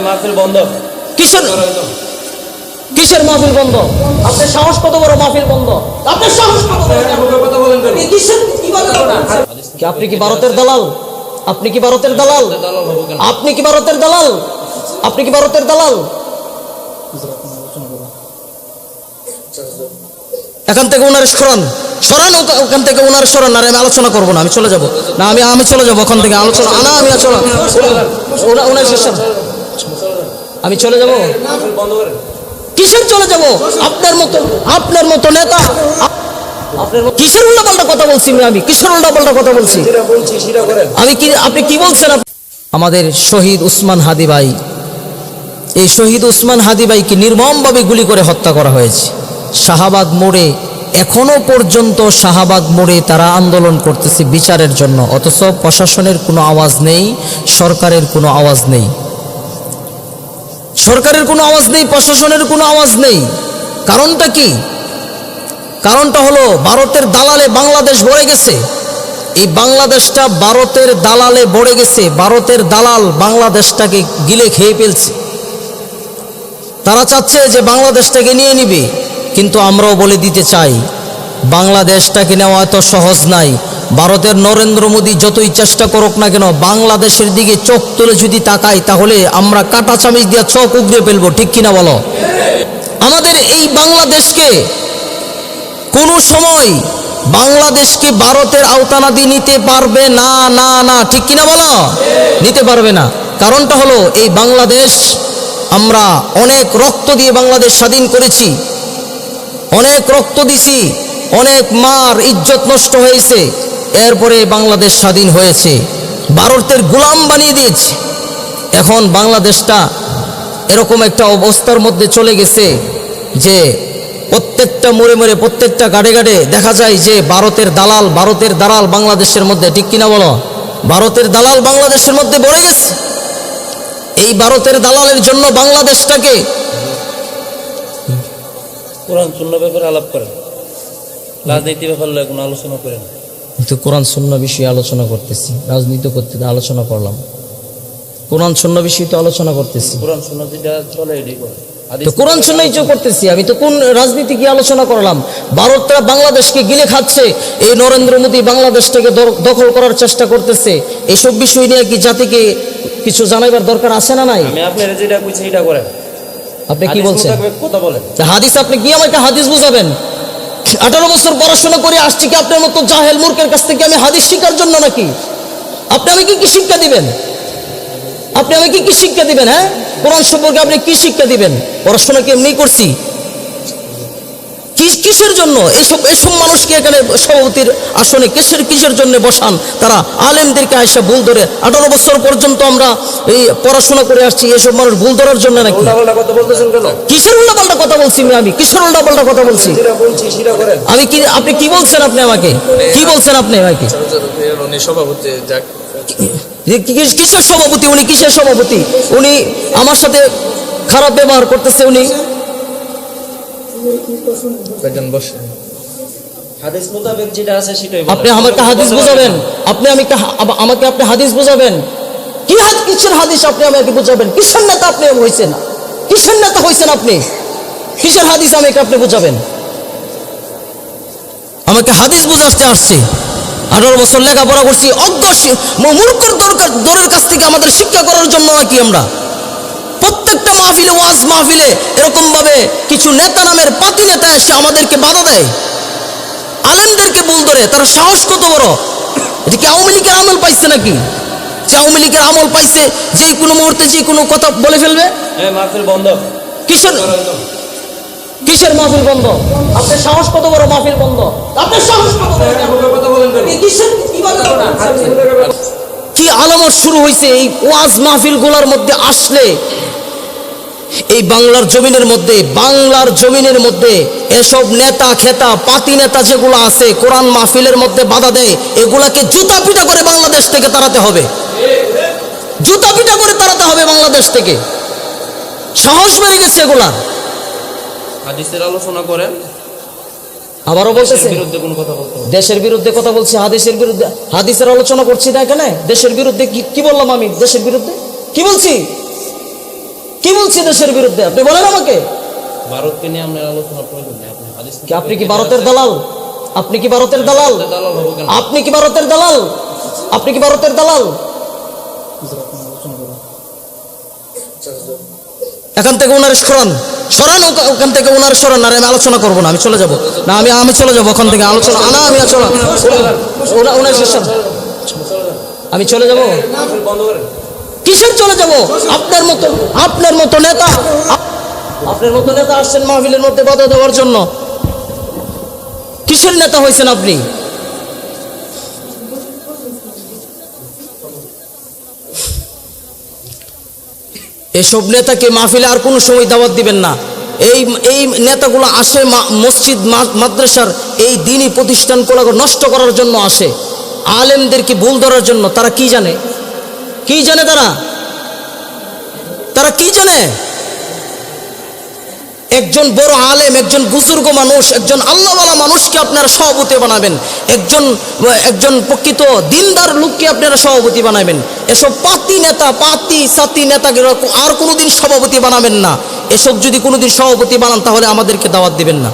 মাহফিল বন্ধ। কিসের কিসের মাহফিল বন্ধ? আপনার সাহস কত বড়? মাহফিল বন্ধ? আপনার সাহস কত বড়? কথা বলেন কেন? কিসের কিভাবে বলেন? কি আপনি কি ভারতের দালাল? আপনি কি ভারতের দালাল? দালাল হবো কেন? আপনি কি ভারতের দালাল? আপনি কি ভারতের দালাল? এখান থেকে ওনার সরান, সরান ওখান থেকে ওনার সরান। আর আমি আলোচনা করবো না, আমি চলে যাব না, আমি চলে যাবো ওখান থেকে। আলোচনা না, আমি চলো ওনার শেষ, আমি চলে যাব। মাহফিল বন্ধ করেন। কিসের চলে যাব? আপনার মতো নেতা কিসের উল্টাপাল্টা কথা বলছি? আমি কিসের উল্টাপাল্টা কথা বলছি? যেটা বলছি সেটা করেন। আমি কি, আপনি কি বলছেন? আমাদের শহীদ উসমান হাদি ভাই, এই শহীদ উসমান হাদি ভাইকে নির্মমভাবে গুলি করে হত্যা করা হয়েছে শাহবাগ মোড়ে। এখনো পর্যন্ত শাহবাগ মোড়ে তারা আন্দোলন করতেছে বিচারের জন্য, অথচ প্রশাসনের কোনো আওয়াজ নেই, সরকারের কোনো আওয়াজ নেই, সরকারের কোনো আওয়াজ নেই, প্রশাসনের কোনো আওয়াজ নেই। কারণটা কি? কারণটা হলো ভারতের দালালে বাংলাদেশ ভরে গেছে। এই বাংলাদেশটা ভারতের দালালে ভরে গেছে। ভারতের দালাল বাংলাদেশটাকে গিলে খেয়ে ফেলছে। তারা চাচ্ছে যে বাংলাদেশটাকে নিয়ে নিবে, কিন্তু আমরাও বলে দিতে চাই বাংলাদেশটাকে নেওয়া এত সহজ নাই। ভারতের নরেন্দ্র মোদী যতই চেষ্টা করুক না কেন, বাংলাদেশের দিকে চোখ তুলে যদি তাকাই তাহলে আমরা কাটা চামিচ দিয়ে চোখ উগড়ে ফেলবো, ঠিক কিনা বলো? আমাদের এই বাংলাদেশকে কোনো সময় বাংলাদেশকে ভারতের আওতানাদি নিতে পারবে না, না না, ঠিক কিনা বলো? নিতে পারবে না। কারণটা হলো এই বাংলাদেশ, আমরা অনেক রক্ত দিয়ে বাংলাদেশ স্বাধীন করেছি, অনেক রক্ত দিছি, অনেক মার ইজ্জত নষ্ট হয়েছে, এরপরে বাংলাদেশ স্বাধীন হয়েছে। ভারতের গোলাম বানিয়ে দিয়েছে। এখন বাংলাদেশটা এরকম একটা অবস্থার মধ্যে চলে গেছে যে প্রত্যেকটা মোড়ে মোড়ে, প্রত্যেকটা গাড়ে গাড়ে দেখা যায় যে ভারতের দালাল বাংলাদেশের মধ্যে, ঠিক কিনা বলো? ভারতের দালাল বাংলাদেশের মধ্যে ভরে গেছে। এই ভারতের দালালের জন্য বাংলাদেশটাকে কোরআন সুন্নাহ ব্যাপারে আলাপ করেন, রাজনীতি ব্যাপারে কোনো আলোচনা করেন। তো কোরআন সুন্নাহ বিষয়ে আলোচনা করতেছি, রাজনীতি করতে আলোচনা করলাম, কোরআন সুন্নাহ বিষয়ে তো আলোচনা করতেছি। কোরআন সুন্নাহ যেটা চলে এটাই করেন। তো কোরআন সুন্নাহই তো করতেছি আমি, তো কোন রাজনীতি কি আলোচনা করলাম? ভারতরা বাংলাদেশকে গিলে খাচ্ছে, এই নরেন্দ্র মোদী বাংলাদেশটাকে দখল করার চেষ্টা করতেছে। এসব বিষয় নিয়ে কি জাতিকে কিছু জানাইবার দরকার আছে না নাই? আমি আপনার যেটা কইছি এটা করেন। আপনি কি বলছেন? কথা বলেন। হাদিস, আপনি কি আমাকে হাদিস বুঝাবেন? 18 বছর পড়াশোনা করে আসছি কি আপনার মতো জাহেল মূর্খের কাছ থেকে আমি হাদিস শিখার জন্য নাকি? আপনি আমাকে কি শিক্ষা দিবেন? আপনি আমাকে কি শিক্ষা দিবেন? হ্যাঁ, কোরআন সম্পর্কে আপনি কি শিক্ষা দিবেন? পড়াশোনা কি এমনি করছি? কিসের জন্য এসব মানুষকে এখানে সভাপতির আসনে কিসের জন্য বসান? তারা আলেমদেরকে আয়সা ভুল ধরে 18 বছর পর্যন্ত আমরা এই পড়াশোনা করে আসছি, এসব মানুষ ভুল ধরার জন্য নাকি? উল্টাপাল্টা কথা বলতেছেন কেন? কিসের উল্টাপাল্টা কথা বলছি আমি? কিসের উল্টাপাল্টা কথা বলছি? যেটা বলছি সেটা করেন। আমি কি, আপনি কি বলছেন? আপনি আমাকে কি বলছেন? আপনি আমাকে সভাপতি কিসের সভাপতি? উনি কিসের সভাপতি? উনি আমার সাথে খারাপ ব্যবহার করতেছে। উনি হাদিস মোতাবেক যেটা আছে সেটাই বলেন। আপনি আমাকে হাদিস বুঝাবেন? আমাকে আপনি হাদিস বুঝাবেন? কিসের হাদিস আপনি আমাকে বুঝাবেন? কিসের নেতা আপনি হয়েছেন? কিসের নেতা হয়েছেন আপনি? কিসের হাদিস আমাকে আপনি বুঝাবেন? আমাকে হাদিস বুঝাতে আসছে। 18 বছর লেখাপড়া করছি, অজ্ঞ মূর্খর দরের কাছ থেকে আমাদের শিক্ষা করার জন্য নাকি আমরা প্রত্যেকটা মাহফিলে, ওয়াজ মাহফিলে এরকম ভাবে কিছু নেতা নামের পাতি নেতা এসে আমাদেরকে বাধা দেয়, আলেমদেরকে ভুল ধরে। তারা সাহস কত বড়! এটা কি আওয়ামী লীগের আমল পাইছে নাকি? যে আওয়ামী লীগের আমল পাইছে, যে কোনো মুহূর্তে যে কোনো কথা বলে ফেলবে। মাহফিল বন্ধ। কিসের মাহফিল বন্ধ? আপনার সাহস কত বড়? মাহফিল বন্ধ? আপনার সাহস কত বড়? কথা বলেন কেন? কি আলামত শুরু হয়েছে এই ওয়াজ মাহফিল গুলার মধ্যে আসলে? এই বাংলার জমিনের মধ্যে এসব নেতা খেতা পাতি নেতা যেগুলো আছে, কোরআন মাহফিলের মধ্যে বাধা দেয়, এগুলাকে জুতা পিটা করে বাংলাদেশ থেকে তাড়াতে হবে। জুতা পিটা করে তাড়াতে হবে বাংলাদেশ থেকে। সাহস বেড়ে গেছে এগুলা। হাদিসের আলোচনা করেন। আবারও বলতেছে বিরুদ্ধে কোন কথা বলতে হবে? দেশের বিরুদ্ধে কথা বলছি, হাদিসের বিরুদ্ধে, হাদিসের আলোচনা করছি না এখানে। দেশের বিরুদ্ধে কি বললাম আমি? দেশের বিরুদ্ধে কি বলছি? বলছি দেশের বিরুদ্ধে? আপনি বলেন আমাকে। ভারতকে নিয়ে আমরা আলোচনা প্রয়োজন নেই, আপনি হাদিস কি আপনি কি ভারতের দালাল? আপনি কি ভারতের দালাল? দালাল হবো কেন? আপনি কি ভারতের দালাল? আপনি কি ভারতের দালাল? এখান থেকে ওনার সরান, সরান ওখান থেকে ওনার সরান। আর আমি আলোচনা করবো না, আমি চলে যাব না, আমি চলে যাবো ওখান থেকে। আলোচনা না, আমি চলে ওনার শেষ, আমি চলে যাব। বন্ধ করেন। কিসের চলে যাব? আপনার মতো নেতা, আপনার মতো নেতা আসছেন মাহফিলের মধ্যে বাধা দেওয়ার জন্য। কিসের নেতা হয়েছেন আপনি? এসব নেতাকে মাহফিলে আর কোনো সময় দাওয়াত দিবেন না। এই নেতাগুলো আসে মসজিদ মাদ্রাসার এই দ্বীনি প্রতিষ্ঠানগুলো নষ্ট করার জন্য আসে, আলেমদেরকে ভুল ধরার জন্য। তারা কি জানে? কি জানে তারা কি জানে? একজন বড় আলেম, একজন বুজুর্গ মানুষ, একজন আল্লাহওয়ালা মানুষকে আপনারা সভাপতি বানাবেন, একজন প্রকৃত দিনদার লোককে আপনারা সভাপতি বানাবেন। এসব পাতি সাতি নেতাকে আর কোনোদিন সভাপতি বানাবেন না। এসব যদি কোনোদিন সভাপতি বানান তাহলে আমাদেরকে দাওয়াত দিবেন না।